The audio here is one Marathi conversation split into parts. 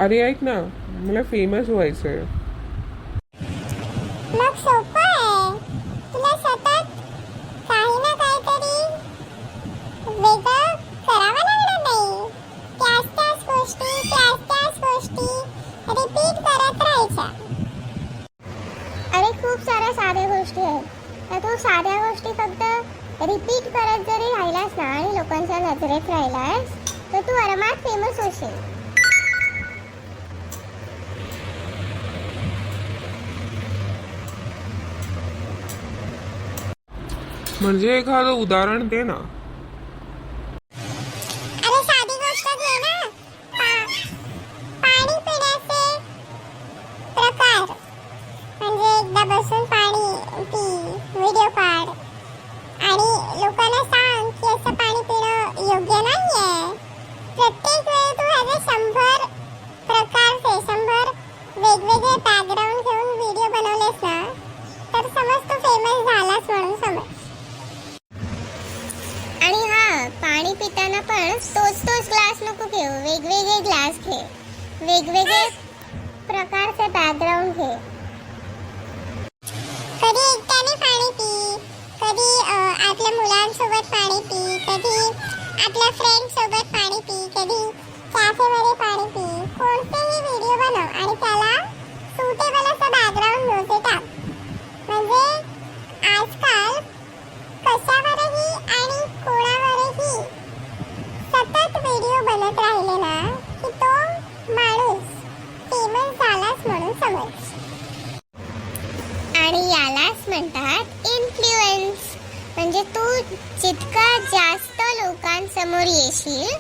अरे ऐक ना, मला फेमस व्हायचंय. मग सोपं आहे. तुला सतत काही ना काहीतरी वेगळं करावं लागणार नाही. त्याच गोष्टी रिपीट करत राहायच्या. अरे खूप साऱ्या साध्या गोष्टी आहेत. तर तू साध्या गोष्टी फक्त रिपीट करत जरी राहिलास ना आणि लोकांच्या नजरेत राहिलास तर तू आरामात फेमस होशील. म्हणजे एखादं उदाहरण दे ना. अरे साधी गोष्ट घे ना. पाणी पिण्याचे प्रकार. म्हणजे एकदा बसून पाणी पी, व्हिडिओ काढ आणि लोकांना सांग की असं पाणी पिणं योग्य नाहीये. प्रत्येक वेळी तू ह्याचे 100 प्रकारचे 100 वेगवेगळे बॅकग्राऊंड घेऊन व्हिडिओ बनवलेस ना तर समज तू फेमस झालास म्हणून समज. आणि हा, पाणी पिताना पण तोच ग्लास नको घेऊ. वेगवेगळे ग्लास घे, वेगवेगळे प्रकारचे बॅकग्राऊंड घे. कधी एकट्याने पाणी पी, कधी आपल्या मुलांसोबत पाणी पी, कधी आपल्या फ्रेंड सोबत पाणी पी, कधी कॅफेमध्ये पाणी पी. कोणतेही व्हिडिओ बनव आणि त्याला सुटेबल असं बॅकग्राऊंड म्युझिक टाक. म्हणजे आजकाल कशावरही आणि कोणावरही सतत व्हिडिओ बनत राहिले ना की तो माणूस फेमस झालाच म्हणून समज. आणि यालाच म्हणतात इन्फ्लुएन्स. म्हणजे तू जितका जास्त लोकांसमोर येशील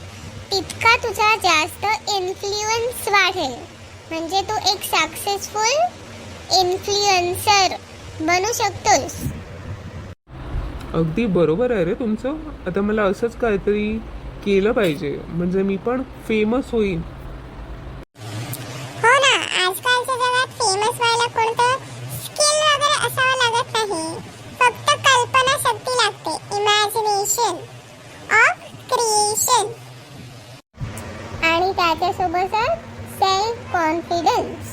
तितका तुझा जास्त इन्फ्लुएन्स वाढेल. म्हणजे तू एक सक्सेसफुल इन्फ्लुएन्सर बनू शकतोस. अगदी बरोबर आहे रे तुमचं. आता मला असंच काहीतरी केलं पाहिजे, म्हणजे मी पण फेमस होईन. हो ना, आजकालच्या जगात फेमस व्हायला कोणतं स्किल वगैरे असावं लागत नाही. फक्त कल्पना शक्ती लागते. इमॅजिनेशन ऑफ क्रिएशन आणि त्याच्यासोबतच सेल्फ कॉन्फिडन्स.